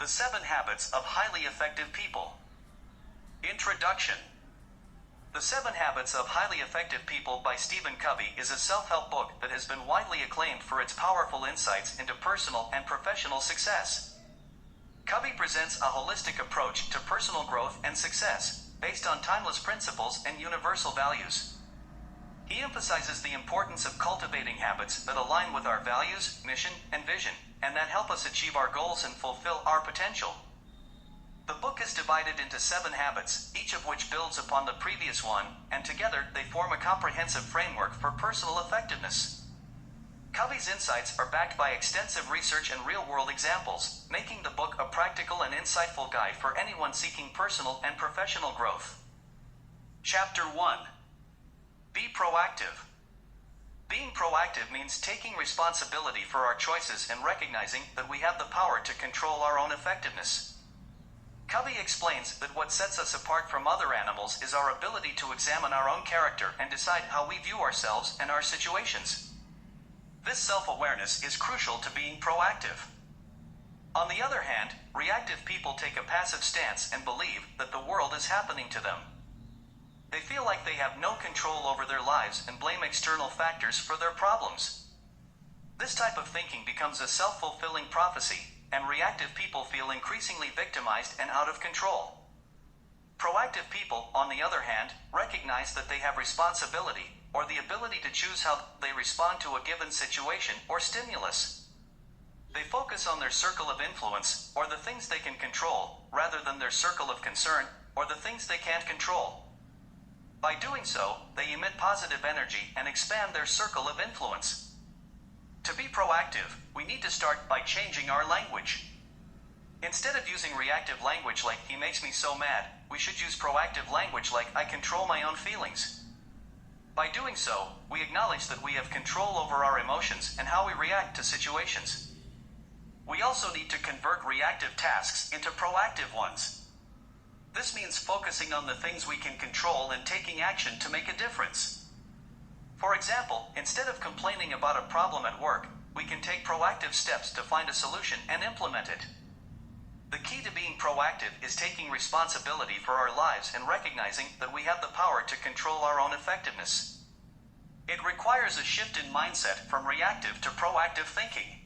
The 7 Habits of Highly Effective People. Introduction. The 7 Habits of Highly Effective People by Stephen Covey is a self-help book that has been widely acclaimed for its powerful insights into personal and professional success. Covey presents a holistic approach to personal growth and success, based on timeless principles and universal values. He emphasizes the importance of cultivating habits that align with our values, mission, and vision, and that help us achieve our goals and fulfill our potential. The book is divided into 7 habits, each of which builds upon the previous one, and together they form a comprehensive framework for personal effectiveness. Covey's insights are backed by extensive research and real-world examples, making the book a practical and insightful guide for anyone seeking personal and professional growth. Chapter 1. Be proactive. Being proactive means taking responsibility for our choices and recognizing that we have the power to control our own effectiveness. Covey explains that what sets us apart from other animals is our ability to examine our own character and decide how we view ourselves and our situations. This self-awareness is crucial to being proactive. On the other hand, reactive people take a passive stance and believe that the world is happening to them. They feel like they have no control over their lives and blame external factors for their problems. This type of thinking becomes a self-fulfilling prophecy, and reactive people feel increasingly victimized and out of control. Proactive people, on the other hand, recognize that they have responsibility, or the ability to choose how they respond to a given situation or stimulus. They focus on their circle of influence, or the things they can control, rather than their circle of concern, or the things they can't control. By doing so, they emit positive energy and expand their circle of influence. To be proactive, we need to start by changing our language. Instead of using reactive language like "he makes me so mad," we should use proactive language like "I control my own feelings." By doing so, we acknowledge that we have control over our emotions and how we react to situations. We also need to convert reactive tasks into proactive ones. This means focusing on the things we can control and taking action to make a difference. For example, instead of complaining about a problem at work, we can take proactive steps to find a solution and implement it. The key to being proactive is taking responsibility for our lives and recognizing that we have the power to control our own effectiveness. It requires a shift in mindset from reactive to proactive thinking.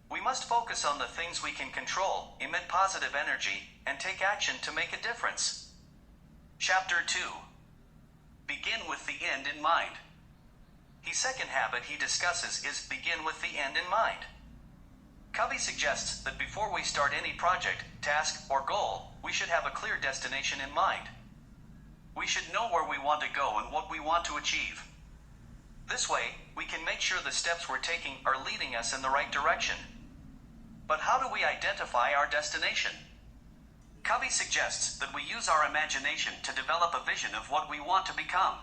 We must focus on the things we can control, emit positive energy, and take action to make a difference. Chapter 2. Begin with the end in mind. The second habit he discusses is begin with the end in mind. Covey suggests that before we start any project, task, or goal, we should have a clear destination in mind. We should know where we want to go and what we want to achieve. This way, we can make sure the steps we're taking are leading us in the right direction. But how do we identify our destination? Covey suggests that we use our imagination to develop a vision of what we want to become.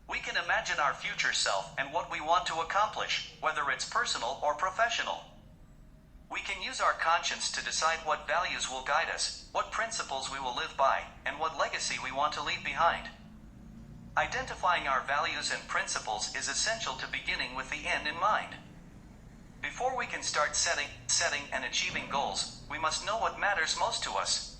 We can imagine our future self and what we want to accomplish, whether it's personal or professional. We can use our conscience to decide what values will guide us, what principles we will live by, and what legacy we want to leave behind. Identifying our values and principles is essential to beginning with the end in mind. Before we can start setting and achieving goals, we must know what matters most to us.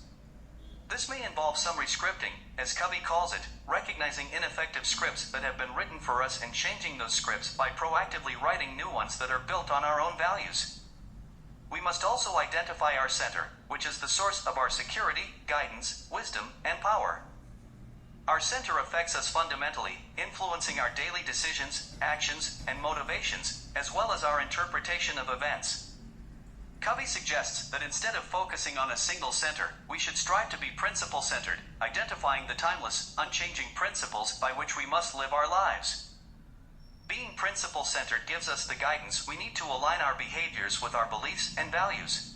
This may involve some rescripting, as Covey calls it, recognizing ineffective scripts that have been written for us and changing those scripts by proactively writing new ones that are built on our own values. We must also identify our center, which is the source of our security, guidance, wisdom, and power. Our center affects us fundamentally, influencing our daily decisions, actions, and motivations, as well as our interpretation of events. Covey suggests that instead of focusing on a single center, we should strive to be principle-centered, identifying the timeless, unchanging principles by which we must live our lives. Being principle-centered gives us the guidance we need to align our behaviors with our beliefs and values.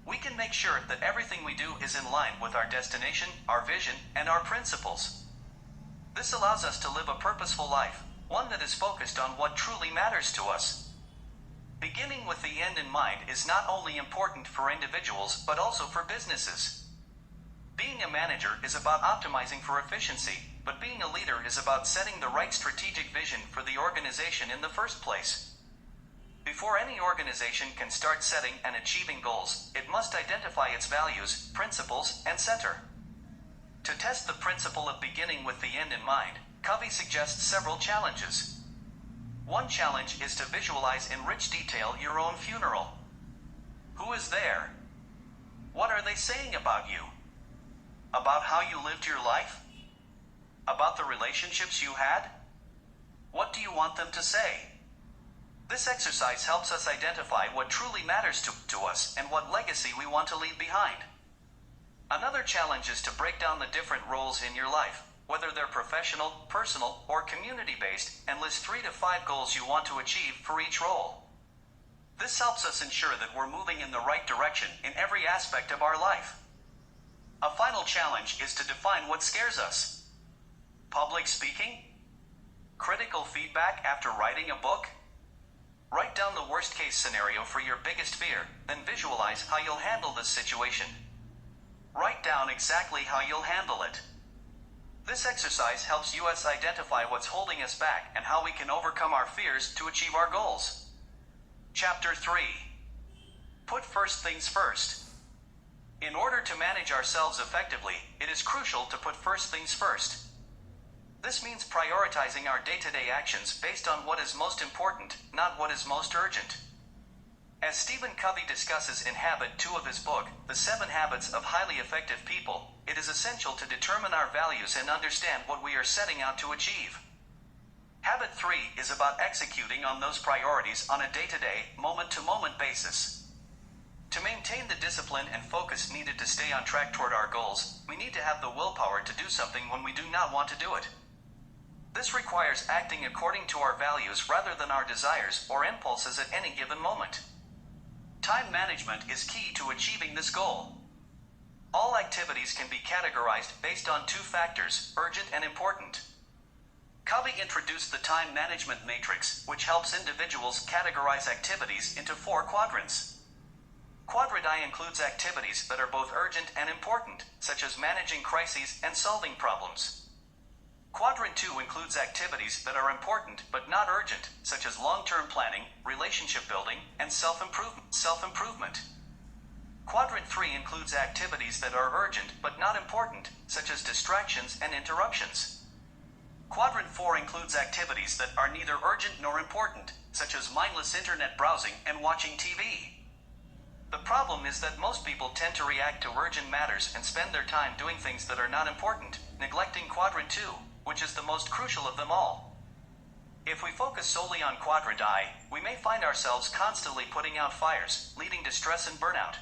We can make sure that everything we do is in line with our destination, our vision, and our principles. This allows us to live a purposeful life, one that is focused on what truly matters to us. Beginning with the end in mind is not only important for individuals but also for businesses. Being a manager is about optimizing for efficiency, but being a leader is about setting the right strategic vision for the organization in the first place. Before any organization can start setting and achieving goals, it must identify its values, principles, and center. To test the principle of beginning with the end in mind, Covey suggests several challenges. One challenge is to visualize in rich detail your own funeral. Who is there? What are they saying about you? About how you lived your life? About the relationships you had? What do you want them to say? This exercise helps us identify what truly matters to us and what legacy we want to leave behind. Another challenge is to break down the different roles in your life, whether they're professional, personal, or community-based, and list 3 to 5 goals you want to achieve for each role. This helps us ensure that we're moving in the right direction in every aspect of our life. A final challenge is to define what scares us. Public speaking? Critical feedback after writing a book? Write down the worst-case scenario for your biggest fear, then visualize how you'll handle this situation. Write down exactly how you'll handle it. This exercise helps us identify what's holding us back and how we can overcome our fears to achieve our goals. Chapter 3. Put first things first. In order to manage ourselves effectively, it is crucial to put first things first. This means prioritizing our day-to-day actions based on what is most important, not what is most urgent. As Stephen Covey discusses in Habit 2 of his book, The 7 Habits of Highly Effective People, it is essential to determine our values and understand what we are setting out to achieve. Habit 3 is about executing on those priorities on a day-to-day, moment-to-moment basis. To maintain the discipline and focus needed to stay on track toward our goals, we need to have the willpower to do something when we do not want to do it. This requires acting according to our values rather than our desires or impulses at any given moment. Time management is key to achieving this goal. All activities can be categorized based on 2 factors, urgent and important. Covey introduced the time management matrix, which helps individuals categorize activities into 4 quadrants. Quadrant I includes activities that are both urgent and important, such as managing crises and solving problems. Quadrant 2 includes activities that are important but not urgent, such as long-term planning, relationship building, and self-improvement. Quadrant 3 includes activities that are urgent but not important, such as distractions and interruptions. Quadrant 4 includes activities that are neither urgent nor important, such as mindless internet browsing and watching TV. The problem is that most people tend to react to urgent matters and spend their time doing things that are not important, neglecting Quadrant 2, which is the most crucial of them all. If we focus solely on Quadrant I, we may find ourselves constantly putting out fires, leading to stress and burnout.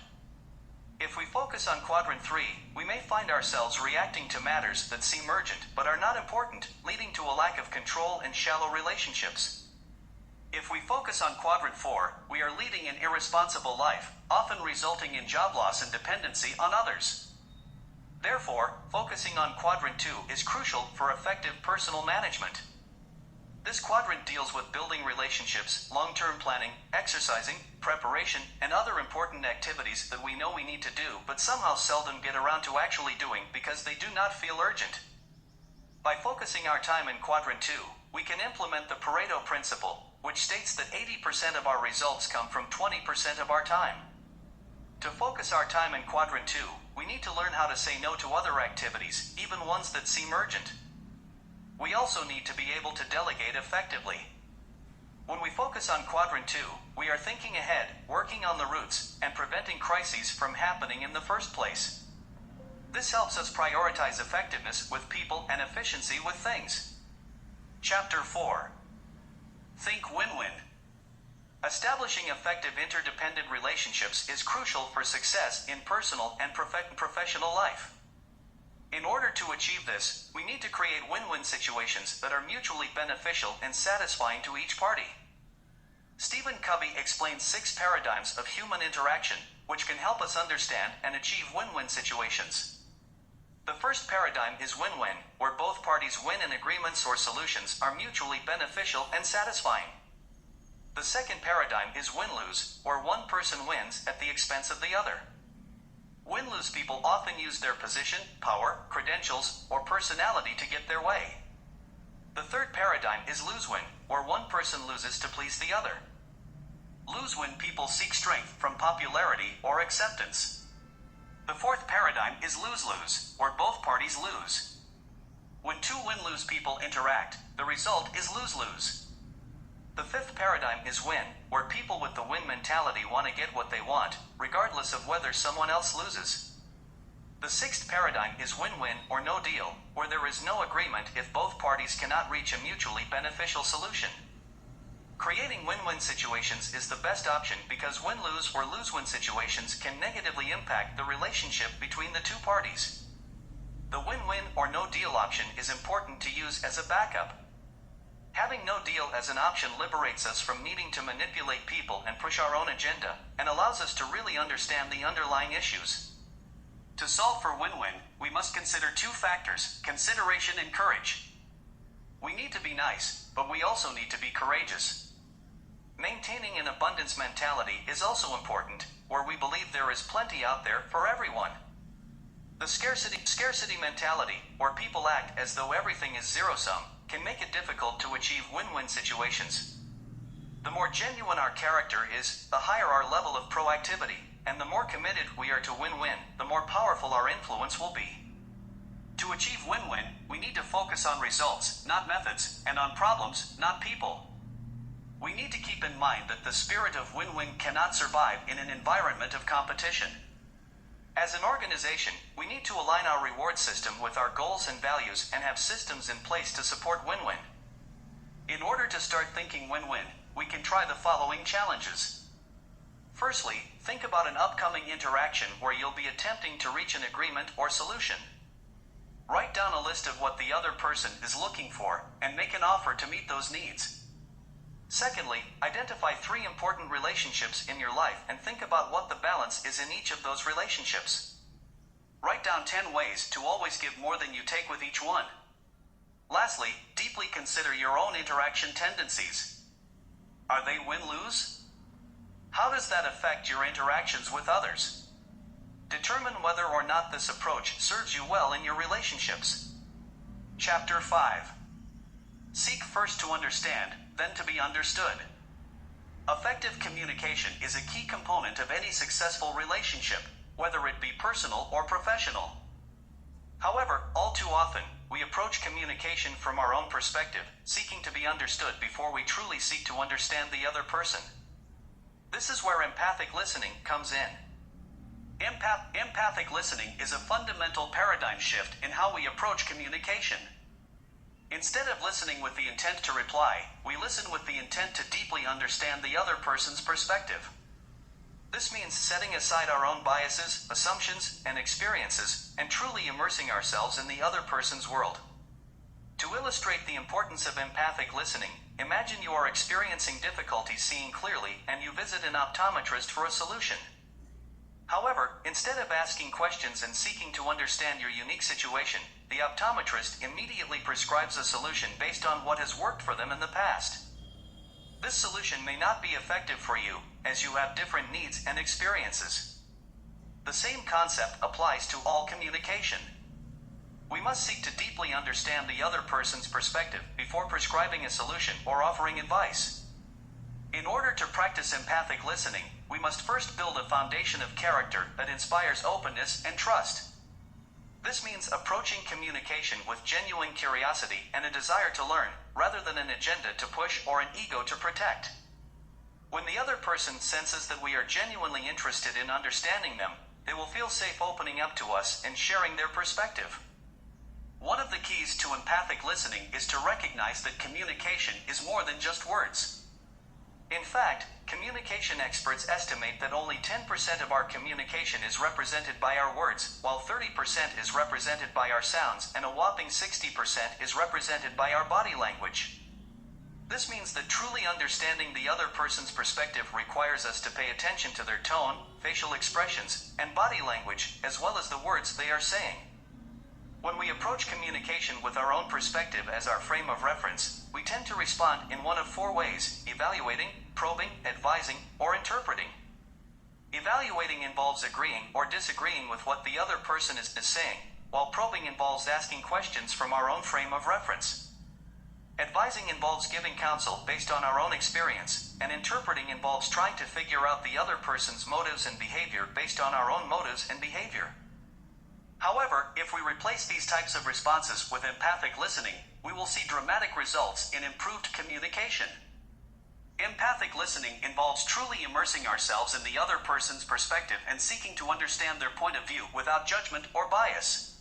If we focus on Quadrant 3, we may find ourselves reacting to matters that seem urgent but are not important, leading to a lack of control and shallow relationships. If we focus on Quadrant 4, we are leading an irresponsible life, often resulting in job loss and dependency on others. Therefore, focusing on Quadrant 2 is crucial for effective personal management. This quadrant deals with building relationships, long-term planning, exercising, preparation, and other important activities that we know we need to do but somehow seldom get around to actually doing because they do not feel urgent. By focusing our time in Quadrant 2, we can implement the Pareto principle, which states that 80% of our results come from 20% of our time. To focus our time in Quadrant 2, we need to learn how to say no to other activities, even ones that seem urgent. We also need to be able to delegate effectively. When we focus on Quadrant 2, we are thinking ahead, working on the roots, and preventing crises from happening in the first place. This helps us prioritize effectiveness with people and efficiency with things. Chapter 4. Think win-win. Establishing effective interdependent relationships is crucial for success in personal and professional life. In order to achieve this, we need to create win-win situations that are mutually beneficial and satisfying to each party. Stephen Covey explains 6 paradigms of human interaction, which can help us understand and achieve win-win situations. The first paradigm is win-win, where both parties win and agreements or solutions are mutually beneficial and satisfying. The second paradigm is win-lose, where one person wins at the expense of the other. Win-lose people often use their position, power, credentials, or personality to get their way. The third paradigm is lose-win, where one person loses to please the other. Lose when people seek strength from popularity or acceptance. The fourth paradigm is lose-lose, where both parties lose. When two win-lose people interact, the result is lose-lose. The fifth paradigm is win, where people with the win mentality want to get what they want, regardless of whether someone else loses. The sixth paradigm is win-win or no deal, where there is no agreement if both parties cannot reach a mutually beneficial solution. Creating win-win situations is the best option because win-lose or lose-win situations can negatively impact the relationship between the two parties. The win-win or no deal option is important to use as a backup. Having no deal as an option liberates us from needing to manipulate people and push our own agenda, and allows us to really understand the underlying issues. To solve for win-win, we must consider two factors: consideration and courage. We need to be nice, but we also need to be courageous. Maintaining an abundance mentality is also important, where we believe there is plenty out there for everyone. The scarcity mentality, where people act as though everything is zero-sum, can make it difficult to achieve win-win situations. The more genuine our character is, the higher our level of proactivity, and the more committed we are to win-win, the more powerful our influence will be. To achieve win-win, we need to focus on results, not methods, and on problems, not people. We need to keep in mind that the spirit of win-win cannot survive in an environment of competition. As an organization, we need to align our reward system with our goals and values and have systems in place to support win-win. In order to start thinking win-win, we can try the following challenges. Firstly, think about an upcoming interaction where you'll be attempting to reach an agreement or solution. Write down a list of what the other person is looking for and make an offer to meet those needs. Secondly, identify 3 important relationships in your life and think about what the balance is in each of those relationships. Write down 10 ways to always give more than you take with each one. Lastly, deeply consider your own interaction tendencies. Are they win-lose? How does that affect your interactions with others? Determine whether or not this approach serves you well in your relationships. Chapter 5. Seek first to understand, then to be understood. Effective communication is a key component of any successful relationship, whether it be personal or professional. However, all too often, we approach communication from our own perspective, seeking to be understood before we truly seek to understand the other person. This is where empathic listening comes in. Empathic listening is a fundamental paradigm shift in how we approach communication. Instead of listening with the intent to reply, we listen with the intent to deeply understand the other person's perspective. This means setting aside our own biases, assumptions, and experiences, and truly immersing ourselves in the other person's world. To illustrate the importance of empathic listening, imagine you are experiencing difficulty seeing clearly and you visit an optometrist for a solution. However, instead of asking questions and seeking to understand your unique situation, the optometrist immediately prescribes a solution based on what has worked for them in the past. This solution may not be effective for you, as you have different needs and experiences. The same concept applies to all communication. We must seek to deeply understand the other person's perspective before prescribing a solution or offering advice. In order to practice empathic listening, we must first build a foundation of character that inspires openness and trust. This means approaching communication with genuine curiosity and a desire to learn, rather than an agenda to push or an ego to protect. When the other person senses that we are genuinely interested in understanding them, they will feel safe opening up to us and sharing their perspective. One of the keys to empathic listening is to recognize that communication is more than just words. In fact, communication experts estimate that only 10% of our communication is represented by our words, while 30% is represented by our sounds, and a whopping 60% is represented by our body language. This means that truly understanding the other person's perspective requires us to pay attention to their tone, facial expressions, and body language, as well as the words they are saying. When we approach communication with our own perspective as our frame of reference, we tend to respond in one of 4 ways: evaluating, probing, advising, or interpreting. Evaluating involves agreeing or disagreeing with what the other person is saying, while probing involves asking questions from our own frame of reference. Advising involves giving counsel based on our own experience, and interpreting involves trying to figure out the other person's motives and behavior based on our own motives and behavior. However, if we replace these types of responses with empathic listening, we will see dramatic results in improved communication. Empathic listening involves truly immersing ourselves in the other person's perspective and seeking to understand their point of view without judgment or bias.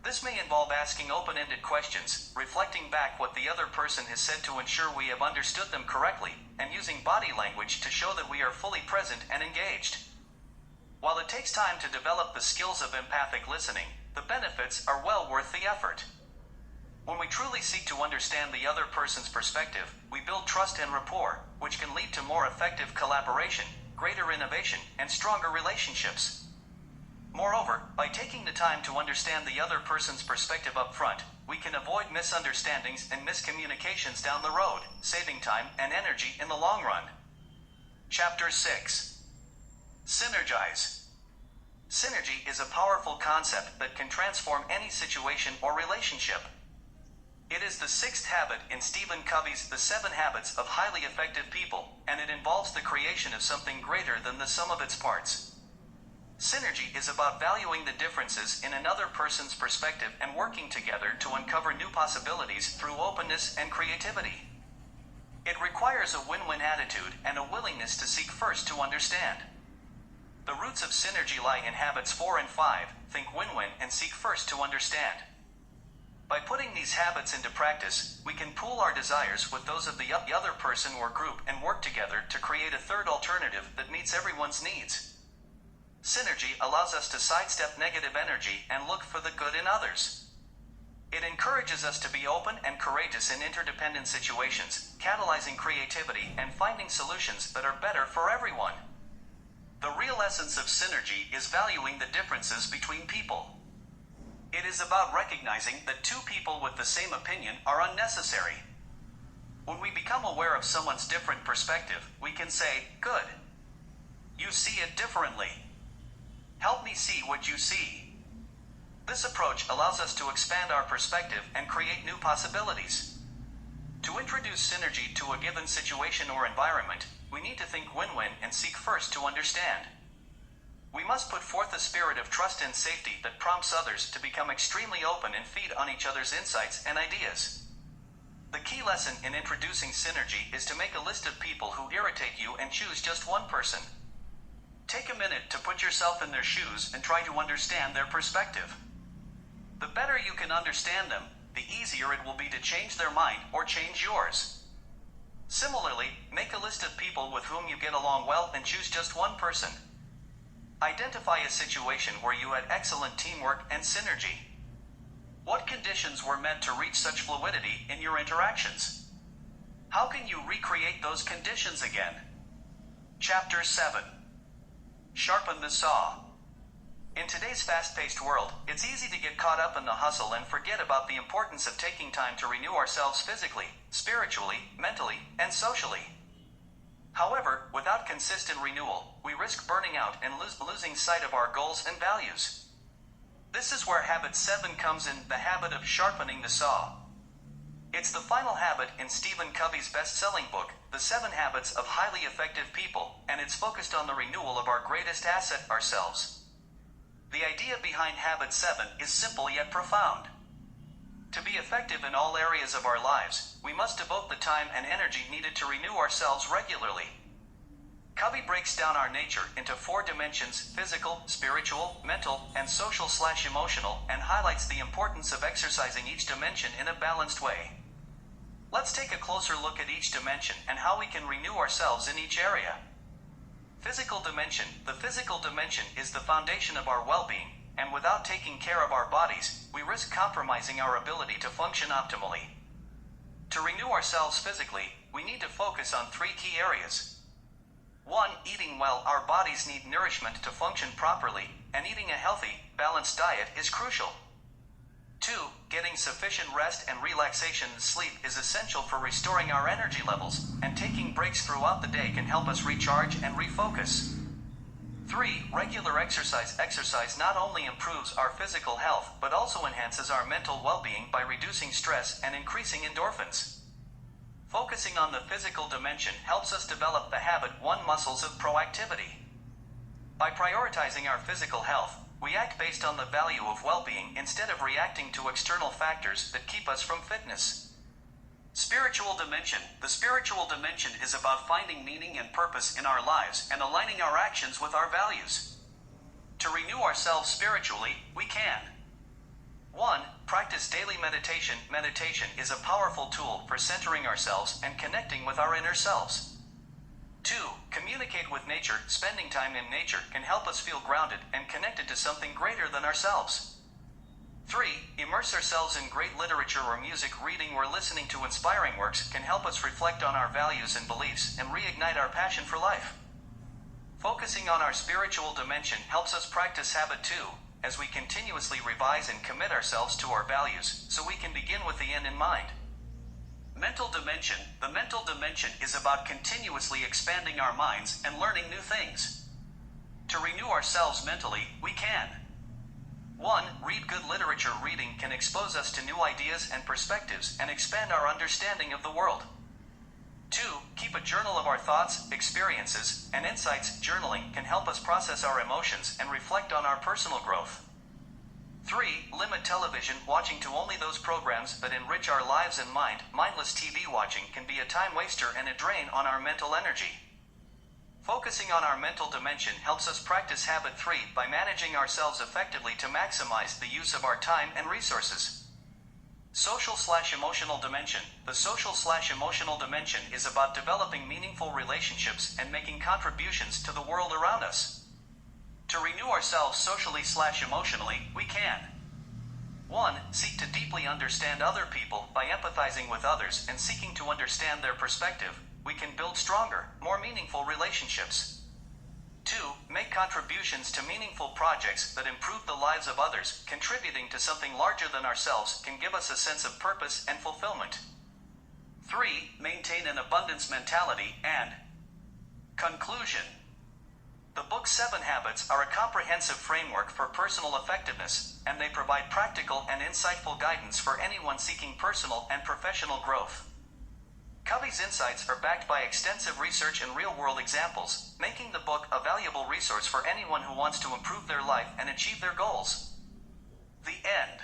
This may involve asking open-ended questions, reflecting back what the other person has said to ensure we have understood them correctly, and using body language to show that we are fully present and engaged. While it takes time to develop the skills of empathic listening, the benefits are well worth the effort. When we truly seek to understand the other person's perspective, we build trust and rapport, which can lead to more effective collaboration, greater innovation, and stronger relationships. Moreover, by taking the time to understand the other person's perspective up front, we can avoid misunderstandings and miscommunications down the road, saving time and energy in the long run. Chapter 6. Synergize. Synergy is a powerful concept that can transform any situation or relationship. It is the sixth habit in Stephen Covey's The 7 Habits of Highly Effective People, and it involves the creation of something greater than the sum of its parts. Synergy is about valuing the differences in another person's perspective and working together to uncover new possibilities through openness and creativity. It requires a win-win attitude and a willingness to seek first to understand. The roots of synergy lie in habits 4 and 5, think win-win and seek first to understand. By putting these habits into practice, we can pool our desires with those of the other person or group and work together to create a third alternative that meets everyone's needs. Synergy allows us to sidestep negative energy and look for the good in others. It encourages us to be open and courageous in interdependent situations, catalyzing creativity and finding solutions that are better for everyone. The real essence of synergy is valuing the differences between people. It is about recognizing that two people with the same opinion are unnecessary. When we become aware of someone's different perspective, we can say, "Good. You see it differently. Help me see what you see." This approach allows us to expand our perspective and create new possibilities. To introduce synergy to a given situation or environment, we need to think win-win and seek first to understand. We must put forth a spirit of trust and safety that prompts others to become extremely open and feed on each other's insights and ideas. The key lesson in introducing synergy is to make a list of people who irritate you and choose just one person. Take a minute to put yourself in their shoes and try to understand their perspective. The better you can understand them, the easier it will be to change their mind or change yours. Similarly, make a list of people with whom you get along well and choose just one person. Identify a situation where you had excellent teamwork and synergy. What conditions were meant to reach such fluidity in your interactions? How can you recreate those conditions again? Chapter 7. Sharpen the saw. In today's fast-paced world, it's easy to get caught up in the hustle and forget about the importance of taking time to renew ourselves physically, spiritually, mentally, and socially. However, without consistent renewal, we risk burning out and losing sight of our goals and values. This is where habit 7 comes in, the habit of sharpening the saw. It's the final habit in Stephen Covey's best-selling book, The 7 Habits of Highly Effective People, and it's focused on the renewal of our greatest asset, ourselves. The idea behind habit 7 is simple yet profound. To be effective in all areas of our lives, we must devote the time and energy needed to renew ourselves regularly. Covey breaks down our nature into 4 dimensions: physical, spiritual, mental, and social/emotional, and highlights the importance of exercising each dimension in a balanced way. Let's take a closer look at each dimension and how we can renew ourselves in each area. Physical dimension. The physical dimension is the foundation of our well-being, and without taking care of our bodies, we risk compromising our ability to function optimally. To renew ourselves physically, we need to focus on 3 key areas. 1. Eating well. Our bodies need nourishment to function properly, and eating a healthy, balanced diet is crucial. 2. Getting sufficient rest and relaxation. Sleep is essential for restoring our energy levels, and taking breaks throughout the day can help us recharge and refocus. 3. 3. Regular exercise. Exercise not only improves our physical health, but also enhances our mental well-being by reducing stress and increasing endorphins. Focusing on the physical dimension helps us develop the habit 1. Muscles of proactivity. By prioritizing our physical health, we act based on the value of well-being instead of reacting to external factors that keep us from fitness. Spiritual dimension. The spiritual dimension is about finding meaning and purpose in our lives and aligning our actions with our values. To renew ourselves spiritually, we can. 1. Practice daily meditation. Meditation is a powerful tool for centering ourselves and connecting with our inner selves. 2. Communicate with nature. Spending time in nature can help us feel grounded and connected to something greater than ourselves. 3. Immerse ourselves in great literature or music. Reading or listening to inspiring works can help us reflect on our values and beliefs and reignite our passion for life. Focusing on our spiritual dimension helps us practice habit 2, as we continuously revise and commit ourselves to our values, so we can begin with the end in mind. Mental dimension. The mental dimension is about continuously expanding our minds and learning new things. To renew ourselves mentally, we can. 1. Read good literature. Reading can expose us to new ideas and perspectives and expand our understanding of the world. 2. Keep a journal of our thoughts, experiences, and insights. Journaling can help us process our emotions and reflect on our personal growth. 3. Limit television watching to only those programs that enrich our lives and mind. Mindless TV watching can be a time waster and a drain on our mental energy. Focusing on our mental dimension helps us practice habit 3 by managing ourselves effectively to maximize the use of our time and resources. Social/emotional dimension. The social/emotional dimension is about developing meaningful relationships and making contributions to the world around us. To renew ourselves socially/emotionally, we can. 1. Seek to deeply understand other people. By empathizing with others and seeking to understand their perspective, we can build stronger, more meaningful relationships. 2. Make contributions to meaningful projects that improve the lives of others. Contributing to something larger than ourselves can give us a sense of purpose and fulfillment. 3. Maintain an abundance mentality. And conclusion. The book 7 Habits are a comprehensive framework for personal effectiveness, and they provide practical and insightful guidance for anyone seeking personal and professional growth. Covey's insights are backed by extensive research and real-world examples, making the book a valuable resource for anyone who wants to improve their life and achieve their goals. The end.